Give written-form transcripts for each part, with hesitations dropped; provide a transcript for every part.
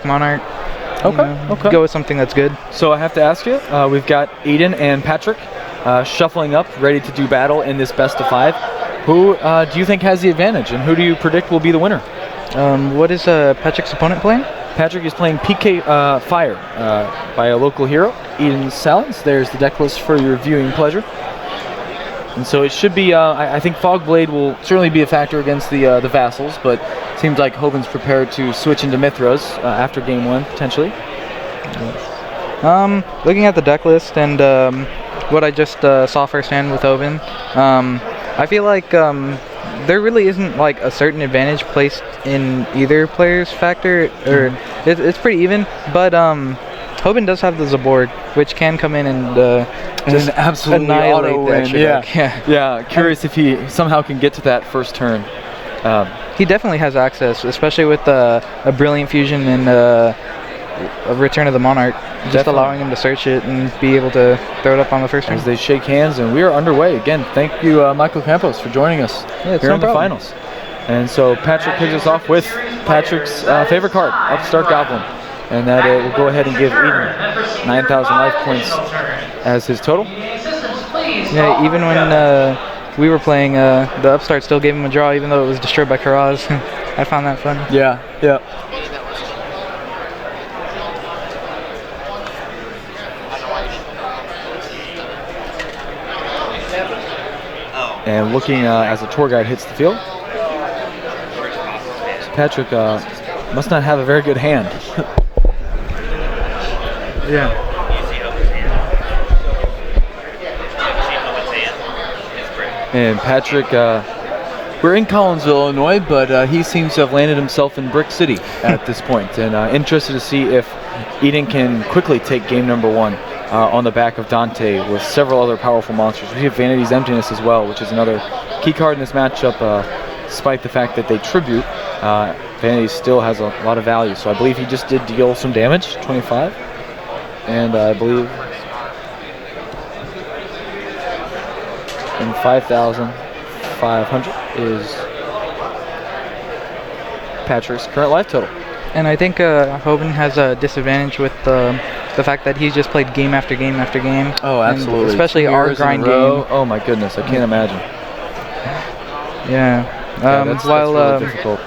Monarch. Okay. Go with something that's good. So I have to ask you, we've got Eden and Patrick shuffling up, ready to do battle in this best of 5. Who do you think has the advantage, and who do you predict will be the winner? What is Patrick's opponent playing? Patrick is playing PK Fire by a local hero, Eden Sains. There's the deck list for your viewing pleasure. And so it should be, I think Fogblade will certainly be a factor against the Vassals, but it seems like Hoban's prepared to switch into Mithras after game 1, potentially. Looking at the deck list and what I just saw firsthand with Hoban, I feel like there really isn't like a certain advantage placed in either player's factor, or it's pretty even, but Hoban does have the Zabord, which can come in and just absolutely annihilate auto that win. deck. Yeah. Curious if he somehow can get to that first turn. He definitely has access, especially with a Brilliant Fusion and a Return of the Monarch, just allowing him to search it and be able to throw it up on the first turn. As they shake hands, and we are underway. Again, thank you, Michael Campos, for joining us here in the finals. And so Patrick kicks us off with Patrick's favorite card, Upstart Goblin. And that will go ahead and give Eden 9,000 life points as his total. Yeah, even when we were playing, the Upstart still gave him a draw, even though it was destroyed by Karaz. I found that fun. Yeah. And looking as the tour guide hits the field, so Patrick must not have a very good hand. Yeah. And Patrick, we're in Collinsville, Illinois, but he seems to have landed himself in Brick City at this point. And interested to see if Eden can quickly take game number 1 on the back of Dante with several other powerful monsters. We have Vanity's Emptiness as well, which is another key card in this matchup. Despite the fact that they tribute, Vanity still has a lot of value. So I believe he just did deal some damage, 25. And I believe in 5,500 is Patrick's current life total. And I think Hoban has a disadvantage with the fact that he's just played game after game after game. Oh, absolutely. And especially our grind game. Oh my goodness, I can't imagine. Yeah. That's really difficult.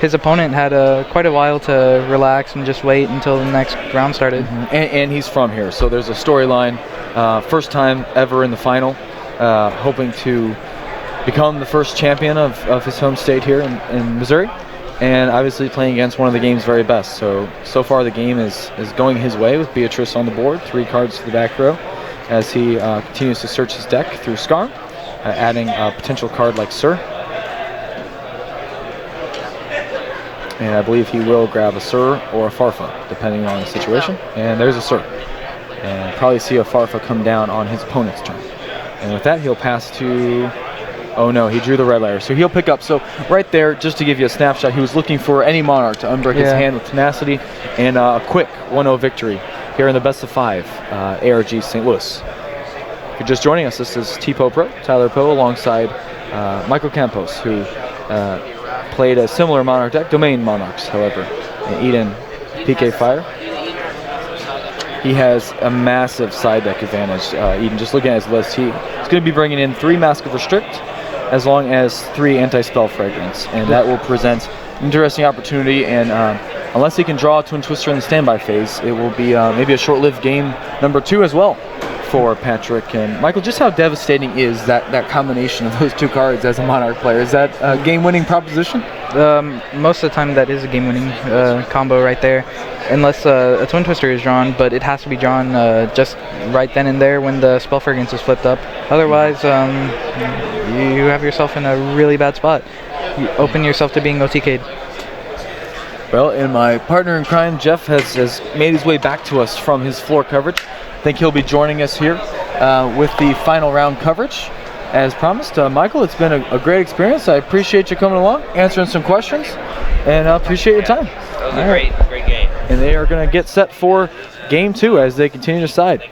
His opponent had quite a while to relax and just wait until the next round started. And he's from here, so there's a storyline. First time ever in the final, hoping to become the first champion of his home state here in Missouri, and obviously playing against one of the game's very best. So far the game is going his way with Beatrice on the board, 3 cards to the back row, as he continues to search his deck through Skarn, adding a potential card like Sir. And I believe he will grab a Sir or a Farfa, depending on the situation. And there's a Sir. And probably see a Farfa come down on his opponent's turn. And with that, he'll pass to... Oh no, he drew the red layer. So he'll pick up. So right there, just to give you a snapshot, he was looking for any Monarch to unbreak his hand with tenacity and a quick 1-0 victory here in the best of 5, ARG St. Louis. If you're just joining us, this is T-Po Pro, Tyler Poe, alongside Michael Campos, who played a similar Monarch deck, Domain Monarchs, however, and Eden PK Fire. He has a massive side deck advantage. Eden, just looking at his list, he's going to be bringing in 3 Mask of Restrict, as long as 3 Anti-Spell Fragrance, and that will present an interesting opportunity. And unless he can draw a Twin Twister in the standby phase, it will be maybe a short-lived game number 2 as well for Patrick. And Michael, just how devastating is that combination of those 2 cards as a Monarch player? Is that a game-winning proposition? Most of the time that is a game-winning combo right there, unless a Twin Twister is drawn, but it has to be drawn just right then and there when the Spell Fragrance is flipped up. Otherwise, you have yourself in a really bad spot. You open yourself to being OTK'd. Well, and my partner in crime, Jeff, has made his way back to us from his floor coverage. I think he'll be joining us here with the final round coverage. As promised, Michael, it's been a great experience. I appreciate you coming along, answering some questions, and I appreciate your time. That was a great game. And they are going to get set for game 2 as they continue to side.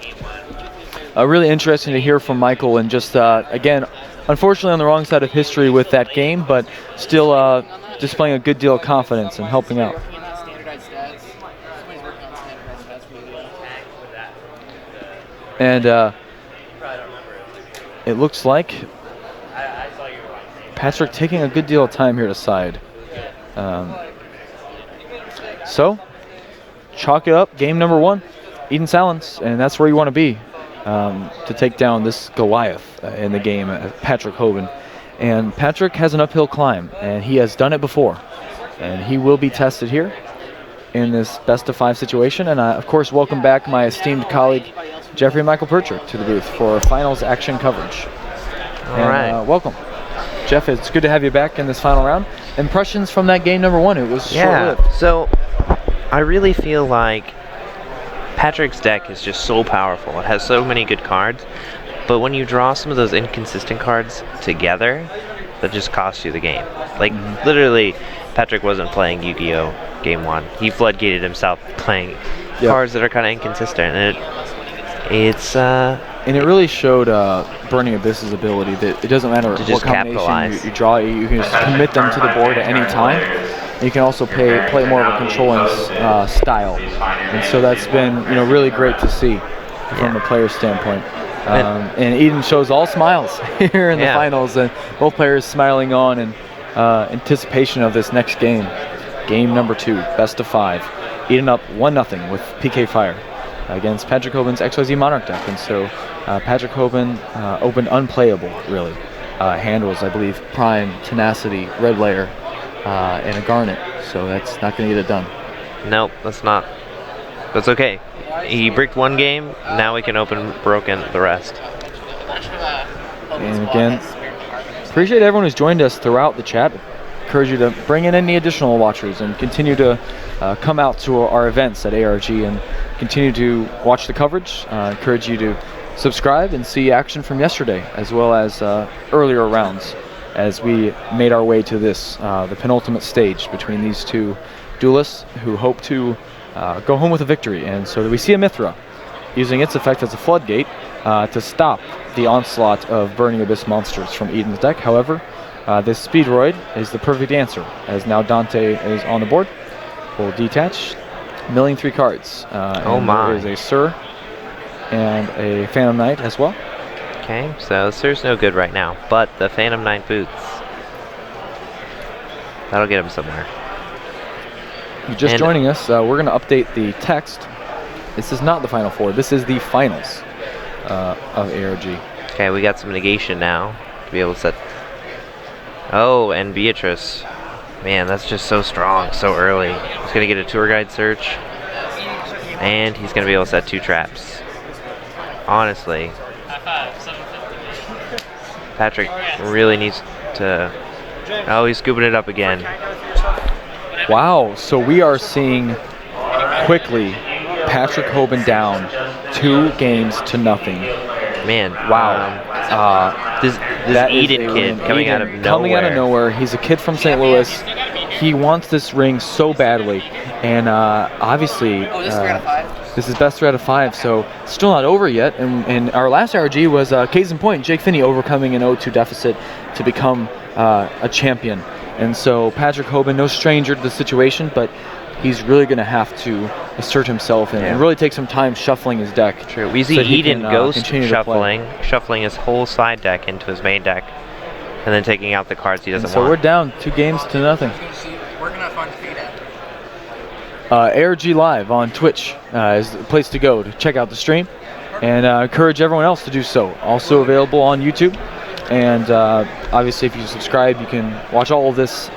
Really interesting to hear from Michael, and just, again, unfortunately on the wrong side of history with that game, but still displaying a good deal of confidence and helping out. And it looks like Patrick taking a good deal of time here to side. So, chalk it up, game number 1, Eden Sains, and that's where you want to be to take down this Goliath in the game, Patrick Hoban. And Patrick has an uphill climb, and he has done it before. And he will be tested here in this best-of-5 situation. And of course, welcome back my esteemed colleague, Jeffrey Michael Percher, to the booth for finals action coverage. All right. Welcome. Jeff, it's good to have you back in this final round. Impressions from that game number 1, it was short-lived. So I really feel like Patrick's deck is just so powerful. It has so many good cards, but when you draw some of those inconsistent cards together, that just costs you the game. Like, literally, Patrick wasn't playing Yu-Gi-Oh! Game 1. He floodgated himself playing cards that are kind of inconsistent, and and it really showed Burning Abyss's ability that it doesn't matter what combination you draw, you can just commit them to the board at any time. And you can also play more of a controlling style, and so that's been really great to see from the player standpoint. And Eden shows all smiles here in the finals, and both players smiling on in anticipation of this next game. Game number 2, best of 5. Eden up 1-0 with PK Fire against Patrick Hoban's XYZ Monarch deck. And so Patrick Hoban opened unplayable, really. Handles, I believe, Prime, Tenacity, Red Layer, and a Garnet. So that's not going to get it done. Nope, that's not. That's okay. He bricked one game, now we can open broken the rest. And again, appreciate everyone who's joined us throughout the chat. Encourage you to bring in any additional watchers and continue to come out to our events at ARG and continue to watch the coverage. Encourage you to subscribe and see action from yesterday as well as earlier rounds as we made our way to this, the penultimate stage between these two duelists who hope to go home with a victory. And so we see a Mithra using its effect as a floodgate to stop the onslaught of Burning Abyss monsters from Eden's deck. However, this Speedroid is the perfect answer, as now Dante is on the board. We'll detach, milling 3 cards. Oh my. There is a Sir and a Phantom Knight as well. Okay, so Sir's no good right now, but the Phantom Knight boots. That'll get him somewhere. If you're just joining us, we're going to update the text. This is not the Final Four. This is the finals of ARG. Okay, we got some negation now to be able to set. Oh, and Beatrice. Man, that's just so strong, so early. He's going to get a tour guide search, and he's going to be able to set 2 traps. Honestly, Patrick really needs to... Oh, he's scooping it up again. Wow, so we are seeing quickly Patrick Hoban down 2-0. Man, wow. This Eden kid coming out of nowhere. Coming out of nowhere. He's a kid from St. Louis. He wants this ring so badly. And obviously, this is best 3 out of 5, so still not over yet. And our last RG was case in point, Jake Finney overcoming an 0-2 deficit to become a champion. And so Patrick Hoban, no stranger to the situation, but he's really going to have to assert himself and really take some time shuffling his deck. True. We see Eden ghost shuffling his whole side deck into his main deck, and then taking out the cards he doesn't want. So we're down 2-0. We're going to find feed at. ARG Live on Twitch is the place to go to check out the stream, and encourage everyone else to do so. Also available on YouTube, and obviously if you subscribe, you can watch all of this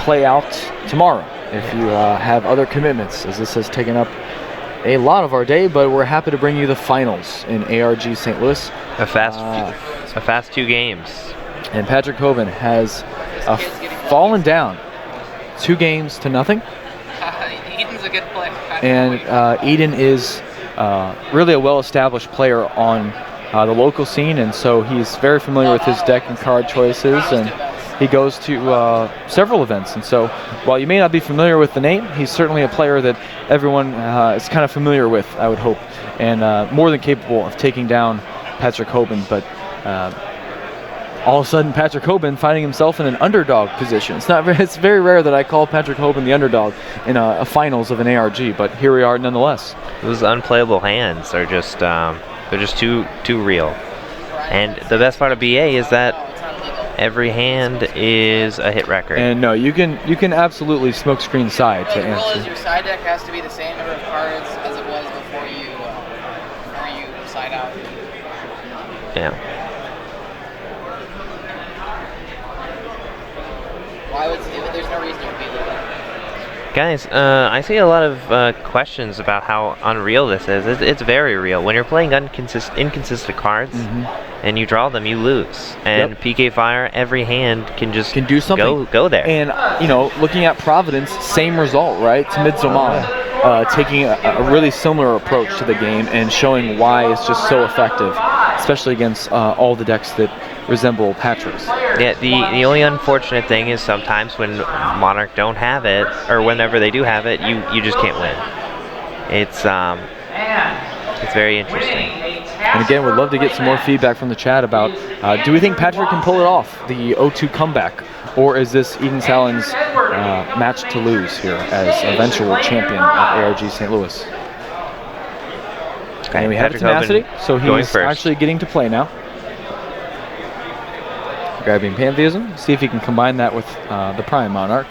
play out tomorrow if you have other commitments, as this has taken up a lot of our day, but we're happy to bring you the finals in ARG St. Louis. A fast 2 games. And Patrick Hoban has fallen down 2-0. Eden's a good player. And Eden is really a well-established player on the local scene, and so he's very familiar with his deck and card choices, and he goes to several events. And so while you may not be familiar with the name, he's certainly a player that everyone is kind of familiar with, I would hope, and more than capable of taking down Patrick Hoban. But all of a sudden Patrick Hoban finding himself in an underdog position. It's very rare that I call Patrick Hoban the underdog in a finals of an ARG, but here we are nonetheless. Those unplayable hands are just they're just too real. And the best part of BA is that every hand is a hit record. And no, you can absolutely smokescreen side to As well as answer. your side deck has to be the same number of cards as it was before you side out. Yeah. Why would there's no reason it would be like that. Guys, I see a lot of questions about how unreal this is. It's very real. When you're playing inconsistent cards and you draw them, you lose. And PK Fire, every hand can just do something. Go there. And looking at Providence, same result, right? Tamid Zaman taking a really similar approach to the game and showing why it's just so effective, especially against all the decks that resemble Patrick's. Yeah, the only unfortunate thing is sometimes when Monarch don't have it, or whenever they do have it, you just can't win. It's very interesting. And again, we'd love to get some more feedback from the chat about, do we think Patrick can pull it off, the 0-2 comeback, or is this Eden Salon's match to lose here as eventual champion of ARG St. Louis? Okay, And we have Patrick Tenacity, Hoban so going he's first. actually getting to play now. Grabbing Pantheism, see if he can combine that with the Prime Monarch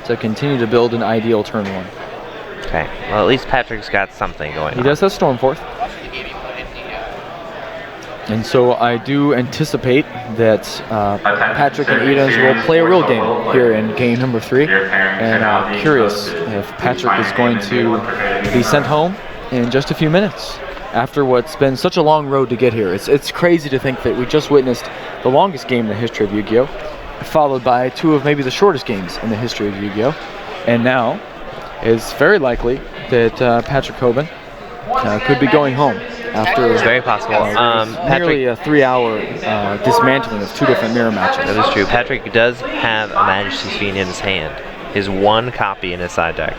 to continue to build an ideal turn one. Okay, well at least Patrick's got something going He on. does have Stormforth. And so I do anticipate that Patrick and Edens will play a real game here in game number 3. And I'm curious if Patrick is going to be sent home in just a few minutes after what's been such a long road to get here. It's crazy to think that we just witnessed the longest game in the history of Yu-Gi-Oh!, followed by 2 of maybe the shortest games in the history of Yu-Gi-Oh! And now it's very likely that Patrick Hoban could be going home after It's very possible. nearly a 3-hour dismantling of 2 different mirror matches. That is true. Patrick does have a Majesty's Fiend in his hand. His 1 copy in his side deck.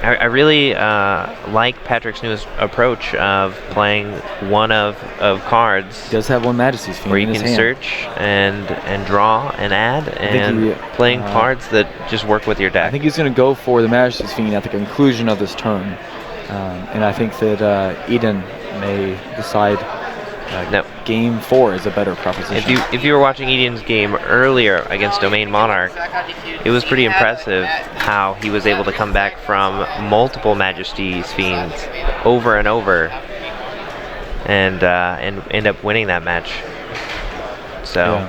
I really like Patrick's new approach of playing one of cards He does have 1 Majesty's Fiend where in you his can hand. search and draw and add and playing cards that just work with your I deck. think he's going to go for the Majesty's Fiend at the conclusion of this turn. And I think that Eden may decide No. game 4 is a better proposition. If you were watching Eden's game earlier against Domain Monarch, it was pretty impressive how he was able to come back from multiple Majesty's Fiends over and over and end up winning that match. So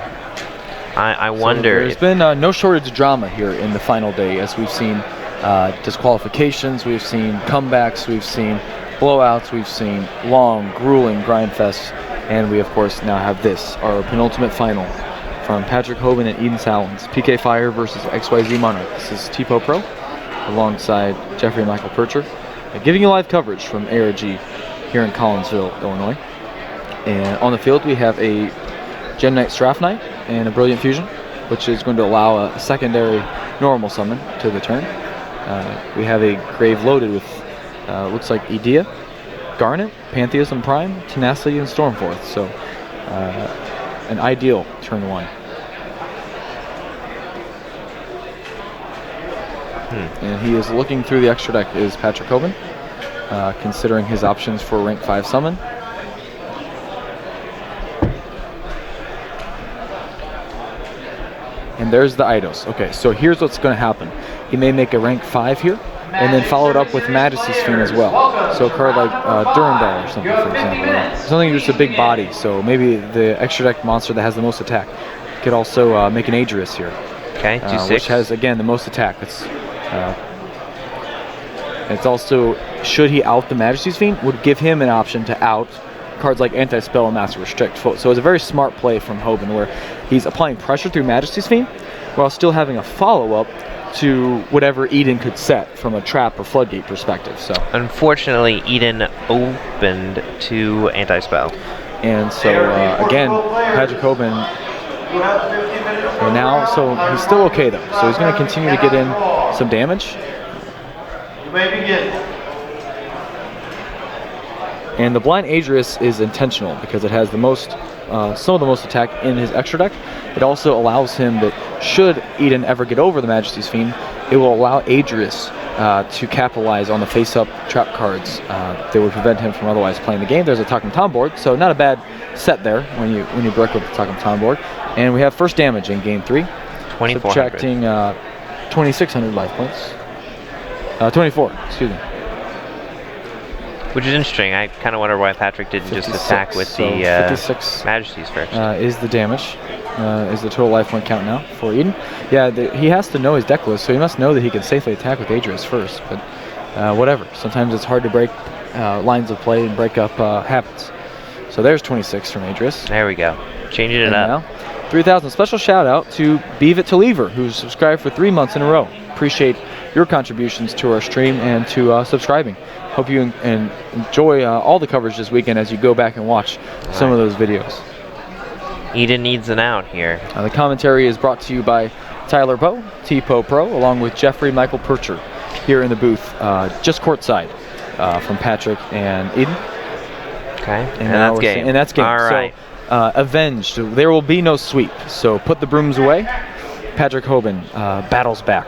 I wonder There's if been no shortage of drama here in the final day, as we've seen disqualifications, we've seen comebacks, we've seen blowouts, we've seen long, grueling grind fests, and we of course now have this, our penultimate final from Patrick Hoban and Eden Salons, PK Fire versus XYZ Monarch. This is Tipo Pro alongside Jeffrey and Michael Percher, giving you live coverage from ARG here in Collinsville, Illinois. And on the field we have a Gem Knight Straff Knight and a Brilliant Fusion, which is going to allow a secondary normal summon to the turn. We have a Grave loaded with looks like Edea, Garnet, Pantheism Prime, Tenacity, and Stormforth. So an ideal turn 1. And he is looking through the extra deck is Patrick Hoban, considering his options for rank 5 summon. And there's the Eidos. Okay, so here's what's going to happen. He may make a rank 5 here, and then follow it up with Majesty's Fiend as well. So a card like Durandal or something, for example. Something just a big body, so maybe the extra deck monster that has the most attack could also make an Aegis here. okay, 2/6. Which has, again, the most attack. It's also, should he out the Majesty's Fiend, would give him an option to out cards like Anti-Spell and Master Restrict. So it's a very smart play from Hoban where he's applying pressure through Majesty's Fiend while still having a follow-up to whatever Eden could set from a trap or floodgate perspective. So Unfortunately, Eden opened to Anti-Spell. and so again, Patrick Hoban, and now so he's still okay though. So he's going to continue to get in some damage. You may begin. And the blind Aegis is intentional because it has the most some of the most attack in his extra deck. It also allows him that should Eden ever get over the Majesty's Fiend, it will allow Adrius to capitalize on the face-up trap cards that would prevent him from otherwise playing the game. There's a Talking Tom board, so not a bad set there when you break with the Talking Tom board. And we have first damage in game 3, 2,400. subtracting 2,600 life points. 24, excuse me. Which is interesting. I kind of wonder why Patrick didn't just 56, attack with so the 56 Majesties first. is the damage. Is the total life point count now for Eden. Yeah, he has to know his deck list, so he must know that he can safely attack with Adrius first, but whatever. Sometimes it's hard to break lines of play and break up habits. So there's 26 from Adrius. There we go. Changing it up. Now, 3,000. Special shout out to Beav It to Lever, who's subscribed for 3 months in a row. Appreciate your contributions to our stream and to subscribing. Hope you enjoy all the coverage this weekend as you go back and watch some of those videos. Eden needs an out here. The commentary is brought to you by Tyler Poe, T-Po Pro, along with Jeffrey Michael Percher here in the booth, just courtside from Patrick and Eden. Okay, and that's game. And that's game. All right. So, avenged. There will be no sweep. So put the brooms away. Patrick Hoban battles back.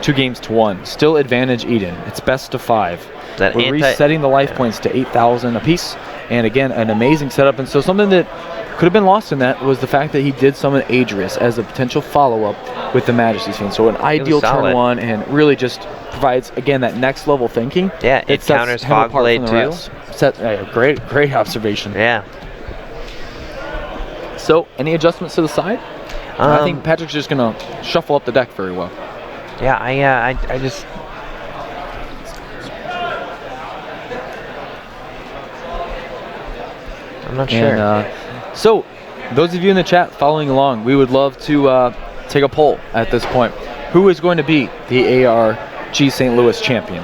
2 games to 1. Still advantage Eden. It's best of 5. We're resetting the life points to 8,000 apiece. And again, an amazing setup. And so something that could have been lost in that was the fact that he did summon Adrius as a potential follow-up with the Majesty's Fiend. So an ideal turn 1 and really just provides, again, that next level thinking. Yeah, it counters Fogblade too. Great observation. Yeah. So, any adjustments to the side? I think Patrick's just going to shuffle up the deck very well. Yeah, I just... I'm not sure. And, so, those of you in the chat following along, we would love to take a poll at this point. Who is going to be the ARG St. Louis champion?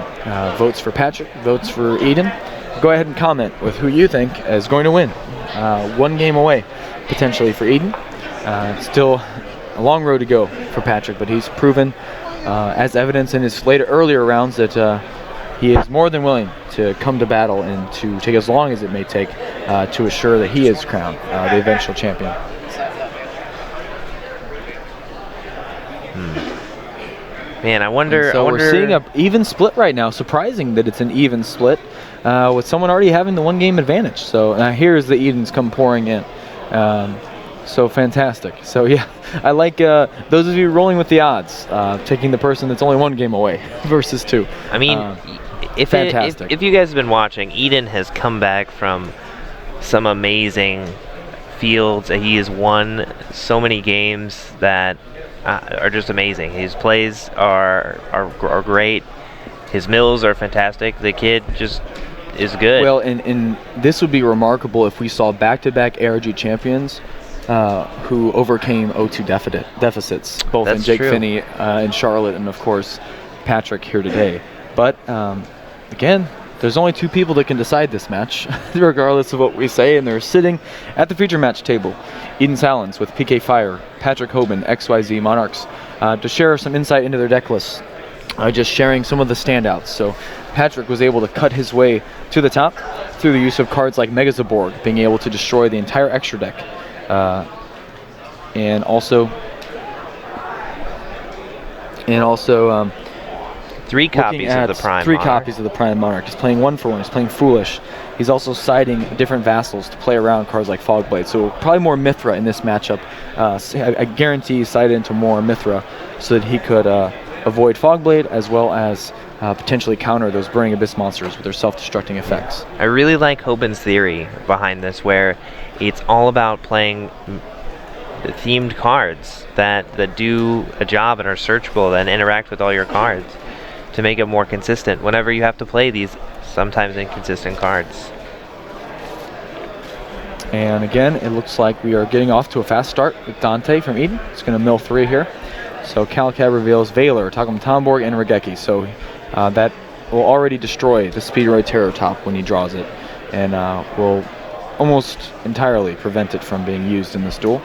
Votes for Patrick, votes for Eden. Go ahead and comment with who you think is going to win. 1 game away, potentially, for Eden. Still a long road to go for Patrick, but he's proven, as evidence in his earlier rounds, that he is more than willing to come to battle and to take as long as it may take to assure that he is crowned the eventual champion. Man, I wonder. So we're seeing an even split right now. Surprising that it's an even split with someone already having the 1 game advantage. So here's the Edens come pouring in. So fantastic. So yeah, I like those of you rolling with the odds, taking the person that's only 1 game away versus 2. I mean, if you guys have been watching, Eden has come back from some amazing fields. He has won so many games that are just amazing. His plays are great. His mills are fantastic. The kid just is good. Well, and this would be remarkable if we saw back-to-back ARG champions who overcame O2 deficits, both in Jake Finney and Charlotte, and of course Patrick here today. But again, there's only 2 people that can decide this match, regardless of what we say, and they're sitting at the feature match table. Eden Salins with PK Fire, Patrick Hoban, XYZ Monarchs, to share some insight into their deck lists, just sharing some of the standouts. So Patrick was able to cut his way to the top through the use of cards like Megazaborg, being able to destroy the entire extra deck. And also 3 copies of the Prime 3 Monarch. copies of the Prime Monarch. He's playing 1 for 1. He's playing Foolish. He's also siding different vassals to play around cards like Fogblade. So probably more Mithra in this matchup. I guarantee he sided into more Mithra so that he could avoid Fogblade as well as potentially counter those Burning Abyss monsters with their self-destructing effects. I really like Hoban's theory behind this, where it's all about playing themed cards that do a job and are searchable and interact with all your cards to make it more consistent whenever you have to play these sometimes inconsistent cards. And again, it looks like we are getting off to a fast start with Dante from Eden. It's going to mill 3 here. So Calcab reveals Valor, Togum Tomborg, and Regeki. So that will already destroy the Speedroid Terror Top when he draws it, and will almost entirely prevent it from being used in this duel.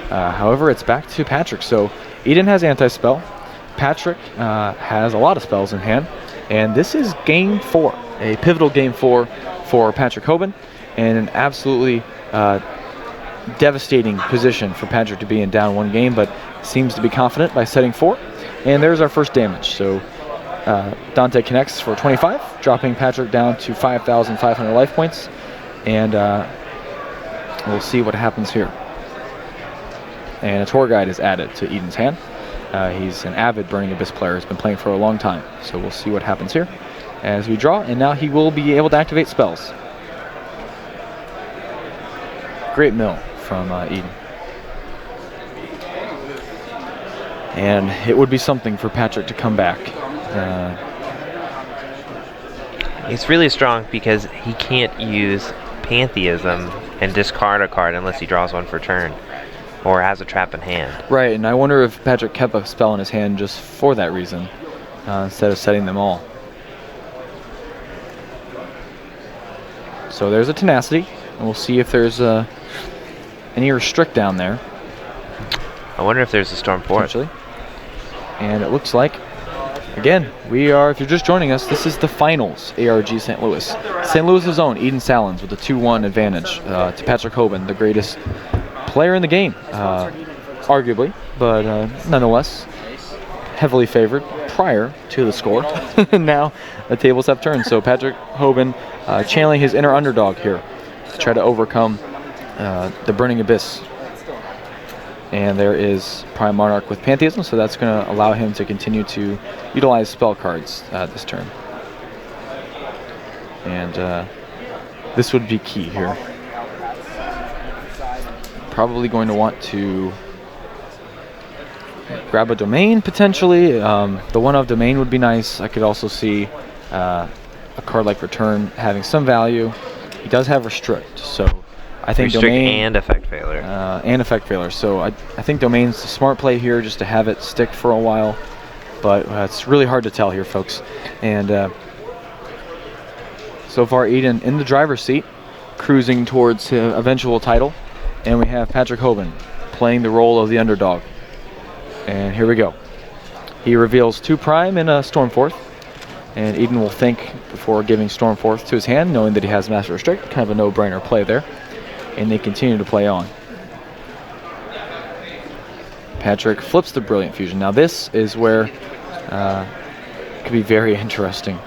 However, it's back to Patrick. So Eden has anti-spell. Patrick has a lot of spells in hand, and this is game 4, a pivotal game 4 for Patrick Hoban, and an absolutely devastating position for Patrick to be in, down 1 game, but seems to be confident by setting 4. And there's our first damage. So Dante connects for 25, dropping Patrick down to 5,500 life points. And we'll see what happens here. And a tour guide is added to Eden's hand. He's an avid Burning Abyss player. He's been playing for a long time. So we'll see what happens here as we draw. And now he will be able to activate spells. Great mill from Eden. And it would be something for Patrick to come back. It's really strong because he can't use Pantheism and discard a card unless he draws one for turn or has a trap in hand. Right, and I wonder if Patrick kept a spell in his hand just for that reason, instead of setting them all. So there's a Tenacity, and we'll see if there's any Restrict down there. I wonder if there's a Storm Force. Actually. And it looks like, again, we are, if you're just joining us, this is the finals, ARG St. Louis. St. Louis's own Eden Salins with a 2-1 advantage to Patrick Hoban, the greatest player in the game, arguably, but nonetheless, heavily favored prior to the score. Now the tables have turned, so Patrick Hoban channeling his inner underdog here to try to overcome the Burning Abyss. And there is Prime Monarch with Pantheism, so that's going to allow him to continue to utilize spell cards this turn. And this would be key here. Probably going to want to grab a Domain, potentially. The one of Domain would be nice. I could also see a card like Return having some value. He does have Restrict, so I think Restrict Domain and Effect Failure. and Effect Failure. So I think Domain's the smart play here, just to have it stick for a while. But it's really hard to tell here, folks. And so far, Eden in the driver's seat, cruising towards eventual title. And we have Patrick Hoban playing the role of the underdog. And here we go. He reveals 2 Prime and a Stormforth. And Eden will think before giving Stormforth to his hand, knowing that he has Master Restrict. Kind of a no-brainer play there. And they continue to play on. Patrick flips the Brilliant Fusion. Now this is where it could be very interesting.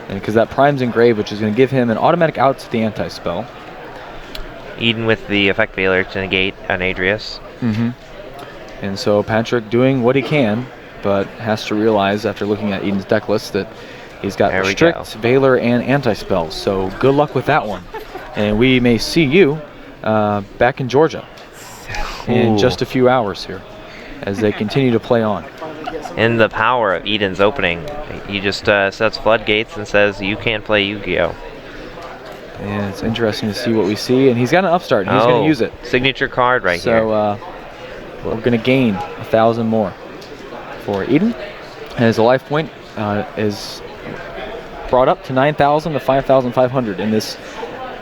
And because that Prime's engraved, which is going to give him an automatic out to the anti-spell. Eden with the Effect Failure to negate an Adrius. And so Patrick doing what he can, but has to realize after looking at Eden's deck list that he's got There we Restrict, go. Valor, and Anti-Spell. So good luck with that one. And we may see you back in Georgia in just a few hours here as they continue to play on. And the power of Eden's opening. He just sets floodgates and says, you can't play Yu-Gi-Oh! And it's interesting to see what we see. And he's got an upstart. And he's going to use it. Signature card right here. So we're going to gain 1,000 more for Eden. And his life point is brought up to 9,000 to 5,500 in this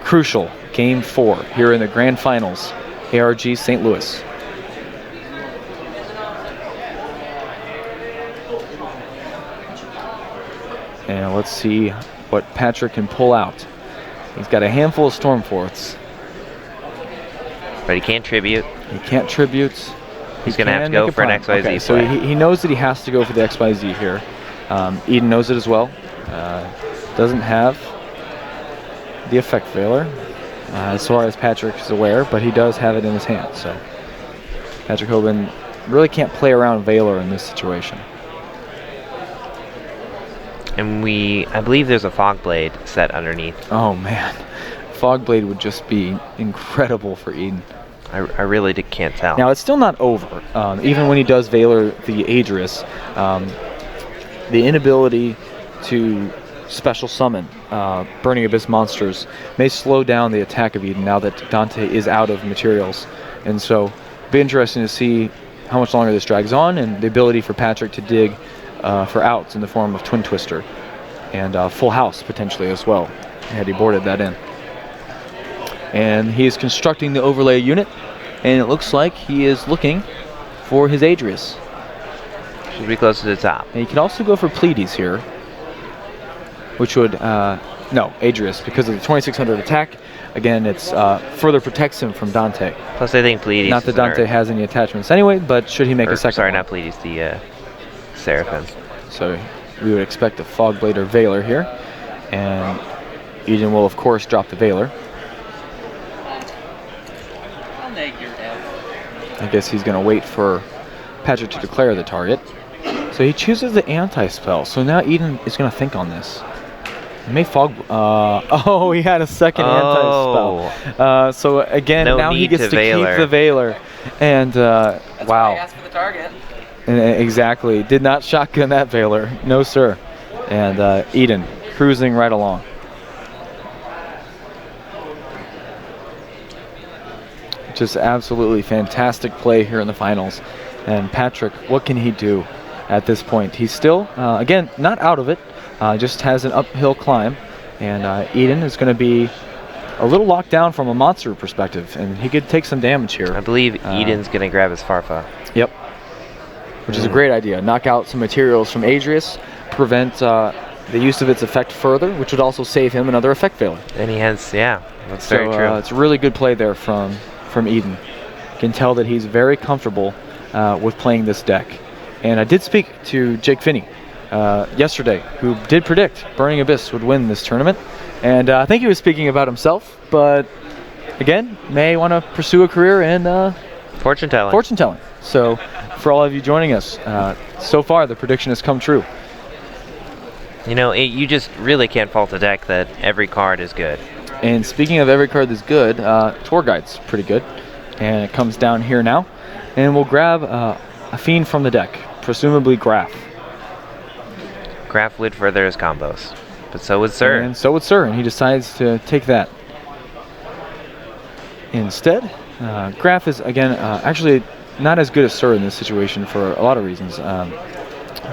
crucial Game 4 here in the Grand Finals, ARG St. Louis. And let's see what Patrick can pull out. He's got a handful of Stormforths. But he can't tribute. He can't tribute. He's going to have to go for an XYZ okay, so play. he knows that he has to go for the XYZ here. Eden knows it as well. Doesn't have the Effect Failure, as far as Patrick is aware, but he does have it in his hand. So Patrick Hoban really can't play around Valor in this situation. And I believe there's a Fogblade set underneath. Oh man, Fogblade would just be incredible for Eden. I really can't tell. Now it's still not over. Even when he does Valor the Adrius, the inability to special summon Burning Abyss monsters may slow down the attack of Eden now that Dante is out of materials. And so it'll be interesting to see how much longer this drags on, and the ability for Patrick to dig for outs in the form of Twin Twister and Full House potentially as well, had he boarded that in. And he is constructing the overlay unit, and it looks like he is looking for his Adrius. Should be close to the top. And he can also go for Pleiades here, which would No, Adrius, because of the 2600 attack. Again, it's further protects him from Dante. Plus, I think Pleiades. Not that Dante has any attachments anyway, but should he make a second Sorry, one. not Pleiades, the Seraphim. So we would expect a Fogblade or Veiler here. And Eden will, of course, drop the Veiler. I'll neg your F. I guess he's going to wait for Patrick to declare the target. So he chooses the anti-spell. So now Eden is going to think on this. He may fog. Oh, he had a second anti-spell. So again, No now he need gets to to keep Veiler. the Veiler. And That's why I wow. asked for the target. Exactly. Did not shotgun that Veiler. No, sir. And Eden cruising right along. Just absolutely fantastic play here in the finals. And Patrick, what can he do at this point? He's still, again, not out of it. Just has an uphill climb. And Eden is going to be a little locked down from a monster perspective. And he could take some damage here. I believe Eden's going to grab his Farfa. Yep. Which is a great idea. Knock out some materials from Adrius. Prevent the use of its effect further, which would also save him another effect failure. And he has, yeah, that's So very true. it's a really good play there from Eden. You can tell that he's very comfortable with playing this deck. And I did speak to Jake Finney yesterday, who did predict Burning Abyss would win this tournament. And I think he was speaking about himself, but again, may want to pursue a career in Fortune telling. fortune telling. So for all of you joining us, so far the prediction has come true. You know, you just really can't fault a deck that every card is good. And speaking of every card that's good, Tour Guide's pretty good. And it comes down here now. And we'll grab a Fiend from the deck, presumably Graf. Graf would further his combos, but so would Sir. And so would Sir, and he decides to take that. Instead, Graf is, again, actually not as good as Sir in this situation for a lot of reasons.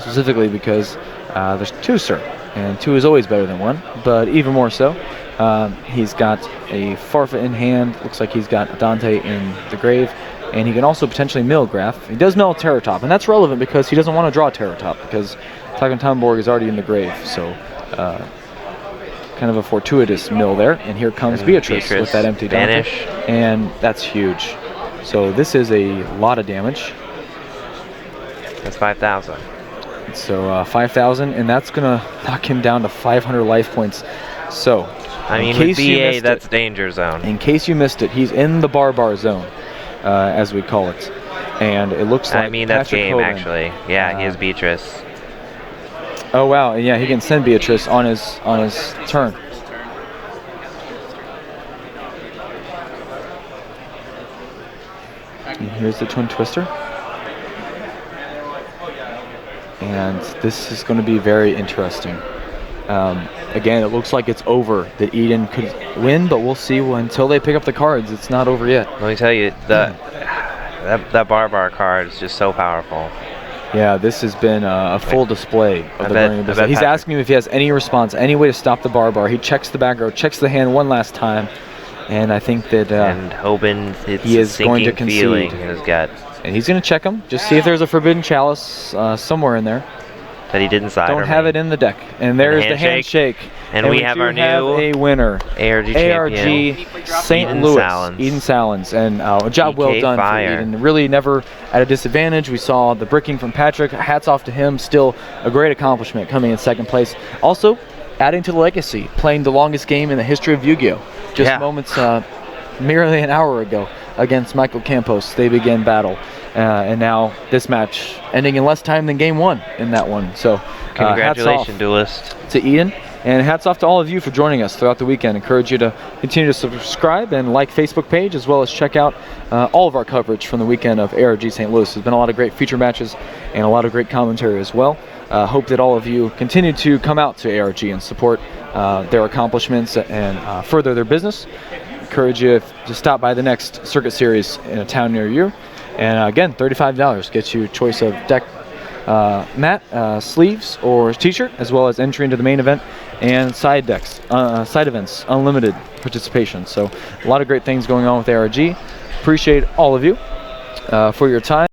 Specifically because there's two Sir, and two is always better than one, but even more so. He's got a Farfa in hand, looks like he's got Dante in the grave, and he can also potentially mill Graf. He does mill Terror Top, and that's relevant because he doesn't want to draw Terror Top because Taken Tomborg is already in the grave, so kind of a fortuitous mill there. And here comes Beatrice with that empty Dante, Vanish. and that's huge. So this is a lot of damage. That's 5,000. So 5,000, and that's gonna knock him down to 500 life points. So, I mean, in with case you BA, missed that's it, danger zone. in case you missed it, he's in the bar zone, as we call it, and it looks like I mean, that's Patrick game, Hoban, actually. Yeah, he has Beatrice. Oh wow, and yeah, he can send Beatrice on his turn. And here's the Twin Twister. And this is going to be very interesting. Again, it looks like it's over, that Eden could win, but we'll see until they pick up the cards. It's not over yet. Let me tell you, that Barbar card is just so powerful. Yeah, this has been a full display of the Burning Abyss. He's Patrick- asking me if he has any response, any way to stop the Barbar. He checks the back row, checks the hand one last time, and I think that And Hoban, it's he is a going to sinking feeling concede. in his gut and he's going to check him, just see if there's a Forbidden Chalice somewhere in there. that he didn't side. Don't have it in the deck. And there's the handshake. And we have do our have new a winner. ARG champion. St. Eden Louis. Salins. Eden Salins. And a job well DK done Fire. for Eden. Really never at a disadvantage. We saw the bricking from Patrick. Hats off to him. Still a great accomplishment coming in second place. Also, adding to the legacy, playing the longest game in the history of Yu-Gi-Oh! Just moments, merely an hour ago, against Michael Campos. They began battle. And now this match ending in less time than game one in that one. So Congratulations, duelist. to Eden, and hats off to all of you for joining us throughout the weekend. Encourage you to continue to subscribe and like Facebook page, as well as check out all of our coverage from the weekend of ARG St. Louis. There's been a lot of great feature matches and a lot of great commentary as well. Hope that all of you continue to come out to ARG and support their accomplishments and further their business. Encourage you to stop by the next circuit series in a town near you. And again, $35 gets you a choice of deck mat, sleeves, or t-shirt, as well as entry into the main event and side decks, side events, unlimited participation. So a lot of great things going on with ARG. Appreciate all of you for your time.